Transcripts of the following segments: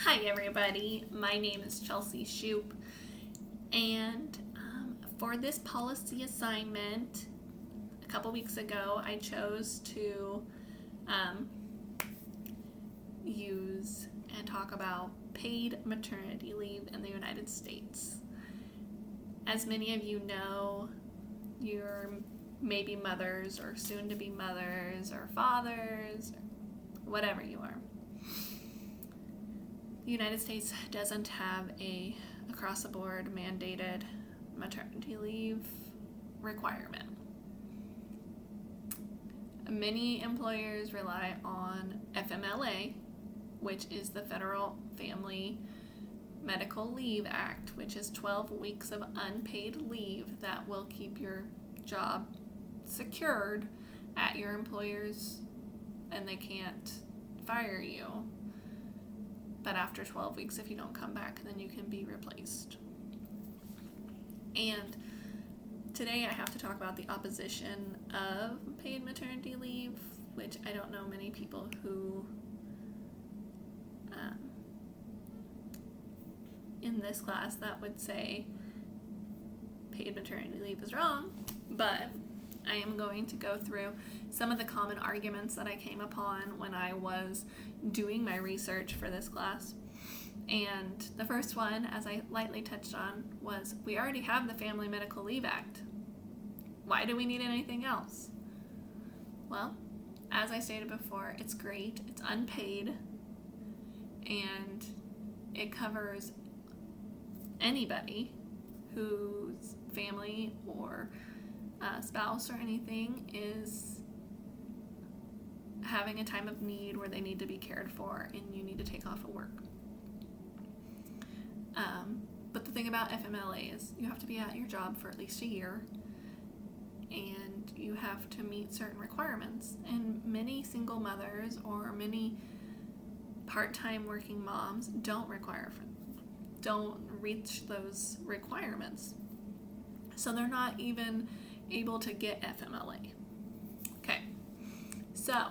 Hi everybody, my name is Chelsea Shoop, and for this policy assignment, a couple weeks ago, I chose to use and talk about paid maternity leave in the United States. As many of you know, you're maybe mothers or soon to be mothers or fathers, or whatever you are. The United States doesn't have a across the board mandated maternity leave requirement. Many employers rely on FMLA, which is the Federal Family Medical Leave Act, which is 12 weeks of unpaid leave that will keep your job secured at your employers and they can't fire you. But after 12 weeks, if you don't come back, then you can be replaced. And today I have to talk about the opposition of paid maternity leave, which I don't know many people who in this class that would say paid maternity leave is wrong, but I am going to go through some of the common arguments that I came upon when I was doing my research for this class. And the first one, as I lightly touched on, was we already have the Family Medical Leave Act. Why do we need anything else? Well, as I stated before, it's great, it's unpaid, and it covers anybody whose family or spouse or anything is having a time of need where they need to be cared for and you need to take off of work. But the thing about FMLA is you have to be at your job for at least a year and you have to meet certain requirements. And many single mothers or many part-time working moms don't reach those requirements. So they're not even able to get FMLA. Okay, so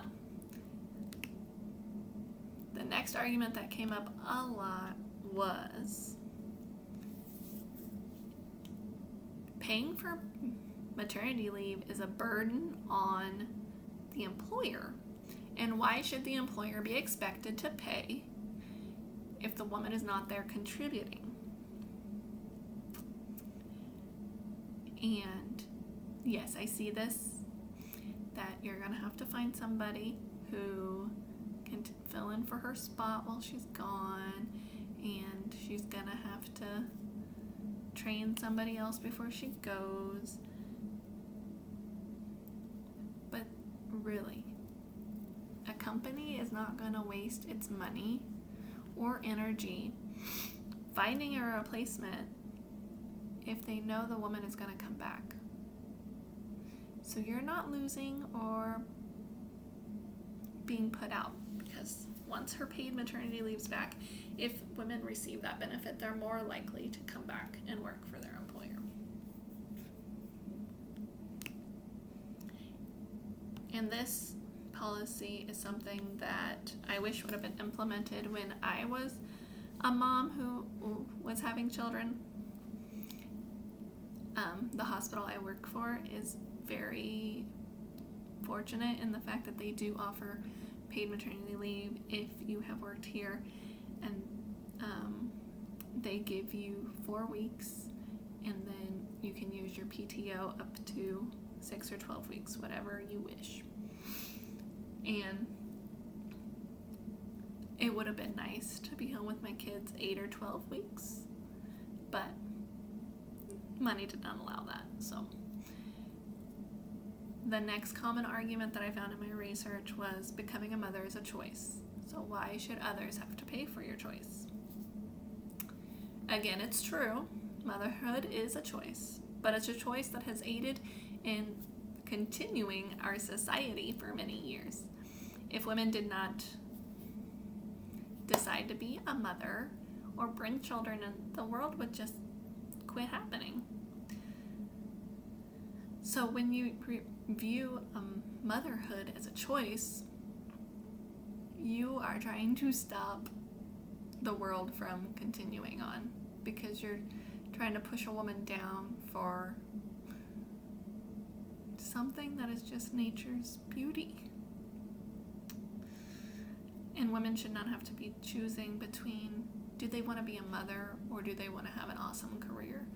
the next argument that came up a lot was paying for maternity leave is a burden on the employer, and why should the employer be expected to pay if the woman is not there contributing? And yes, I see this, that you're going to have to find somebody who can fill in for her spot while she's gone, and she's going to have to train somebody else before she goes. But really, a company is not going to waste its money or energy finding a replacement if they know the woman is going to come back. So you're not losing or being put out, because once her paid maternity leave's back, if women receive that benefit, they're more likely to come back and work for their employer. And this policy is something that I wish would have been implemented when I was a mom who was having children. The hospital I work for is very fortunate in the fact that they do offer paid maternity leave if you have worked here, and they give you 4 weeks, and then you can use your PTO up to 6 or 12 weeks, whatever you wish. And it would have been nice to be home with my kids 8 or 12 weeks, but money did not allow that. So the next common argument that I found in my research was becoming a mother is a choice. So why should others have to pay for your choice? Again, it's true, motherhood is a choice, but it's a choice that has aided in continuing our society for many years. If women did not decide to be a mother or bring children in, the world would just quit happening. So when you view motherhood as a choice, you are trying to stop the world from continuing on, because you're trying to push a woman down for something that is just nature's beauty. And women should not have to be choosing between, do they want to be a mother or do they want to have an awesome career?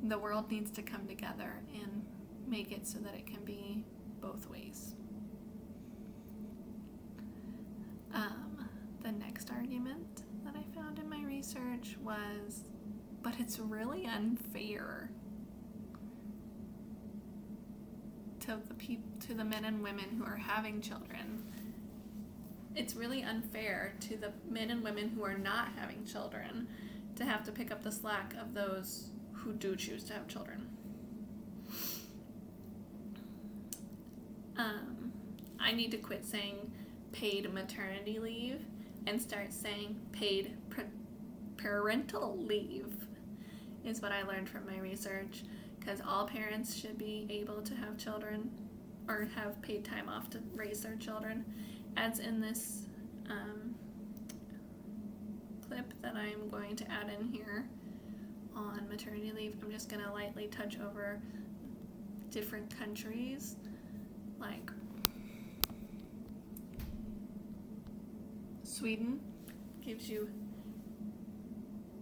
The world needs to come together and make it so that it can be both ways. The next argument that I found in my research was, but it's really unfair to the men and women who are having children. It's really unfair to the men and women who are not having children to have to pick up the slack of those who do choose to have children. I need to quit saying paid maternity leave and start saying paid parental leave is what I learned from my research, because all parents should be able to have children or have paid time off to raise their children, as in this clip that I'm going to add in here on maternity leave. I'm just going to lightly touch over different countries, like Sweden gives you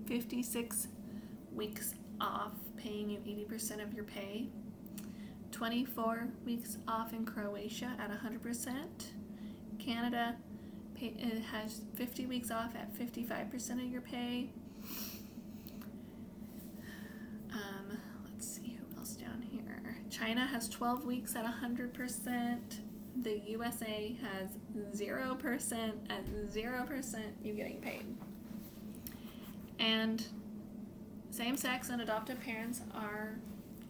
56 weeks off, paying you 80% of your pay. 24 weeks off in Croatia at 100%. Canada it has 50 weeks off at 55% of your pay. Let's see who else down here. China has 12 weeks at 100%. The USA has 0% at 0% you getting paid. And same-sex and adoptive parents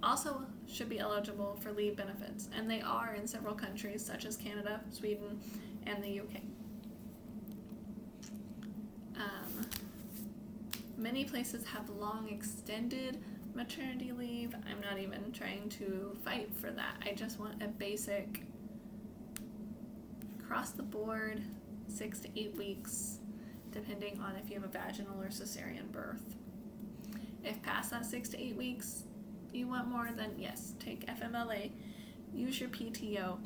also should be eligible for leave benefits, and they are in several countries such as Canada, Sweden, and the UK. Many places have long extended maternity leave. I'm not even trying to fight for that. I just want a basic across the board 6 to 8 weeks, depending on if you have a vaginal or cesarean birth. If past that 6 to 8 weeks you want more, then yes, take FMLA, use your PTO.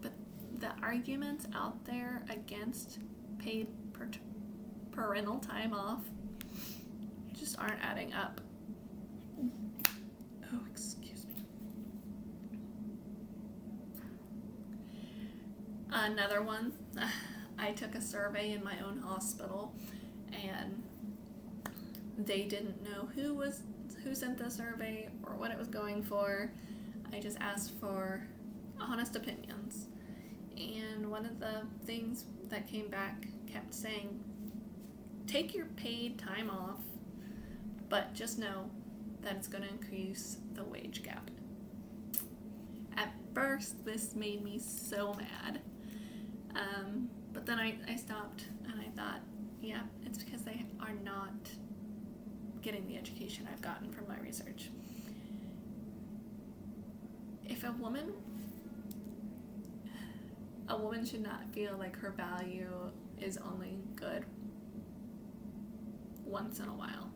But the arguments out there against paid parental time off just aren't adding up. Oh, excuse me. Another one, I took a survey in my own hospital, and they didn't know who sent the survey or what it was going for. I just asked for honest opinions. And one of the things that came back kept saying, take your paid time off, but just know that it's going to increase the wage gap. At first, this made me so mad. But then I stopped and I thought, yeah, it's because they are not getting the education I've gotten from my research. If a woman should not feel like her value is only good once in a while.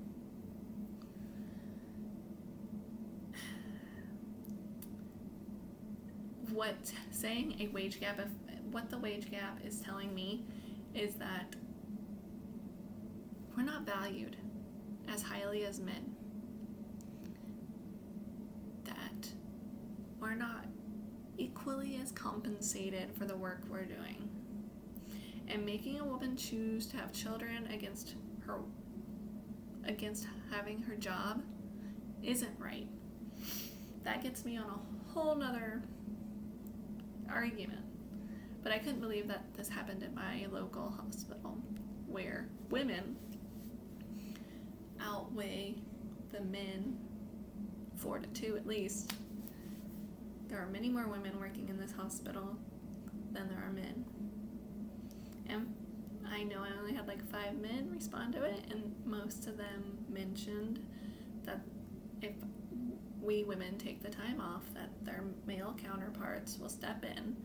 What saying a wage gap, what the wage gap is telling me is that we're not valued as highly as men, that we're not equally as compensated for the work we're doing. And making a woman choose to have children against having her job isn't right. That gets me on a whole nother argument. But I couldn't believe that this happened at my local hospital, where women outweigh the men 4-2 at least. There are many more women working in this hospital than there are men. And I know I only had like 5 men respond to it, and most of them mentioned that if we women take the time off, that their male counterparts will step in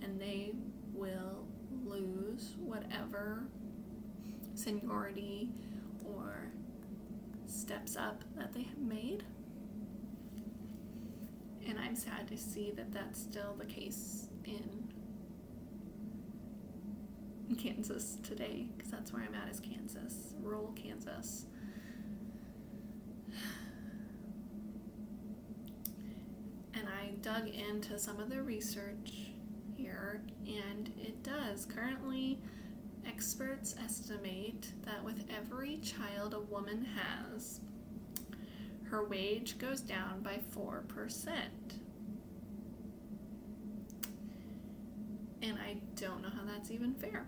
and they will lose whatever seniority or steps up that they have made. And I'm sad to see that that's still the case in Kansas today, because that's where I'm at, is Kansas, rural Kansas. And I dug into some of the research here, and it does. Currently, experts estimate that with every child a woman has, her wage goes down by 4%. And I don't know how that's even fair.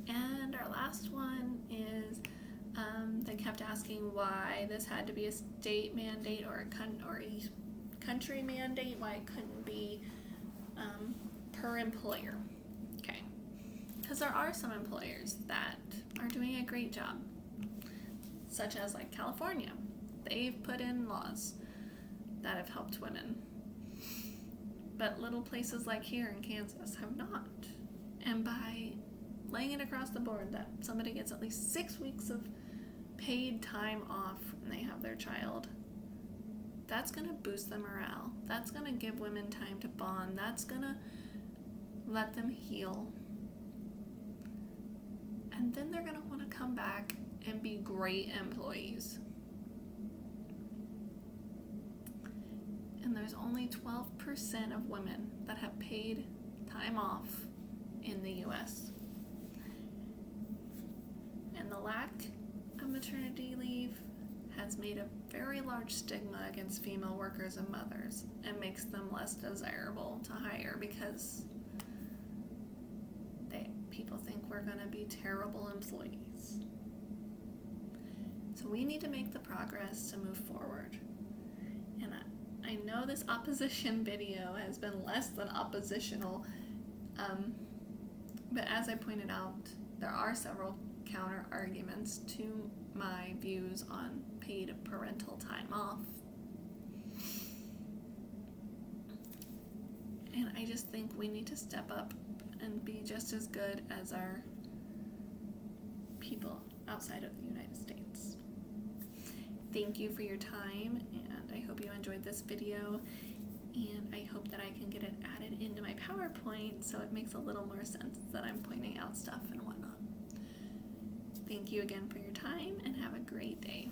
And our last one is, they kept asking why this had to be a state mandate or a country mandate, why it couldn't be per employer. Okay. Because there are some employers that are doing a great job, such as like California. They've put in laws that have helped women. But little places like here in Kansas have not. And by laying it across the board that somebody gets at least 6 weeks of paid time off when they have their child, that's going to boost the morale. That's going to give women time to bond. That's going to let them heal. And then they're going to want to come back and be great employees. And there's only 12% of women that have paid time off in the U.S. And the lack of maternity leave has made a very large stigma against female workers and mothers, and makes them less desirable to hire because people think we're going to be terrible employees. So we need to make the progress to move forward. And I know this opposition video has been less than oppositional, but as I pointed out, there are several counter arguments to my views on paid parental time off. And I just think we need to step up and be just as good as our people outside of the United States. Thank you for your time, and I hope you enjoyed this video, and I hope that I can get it added into my PowerPoint so it makes a little more sense that I'm pointing out stuff and whatnot. Thank you again for your time, and have a great day.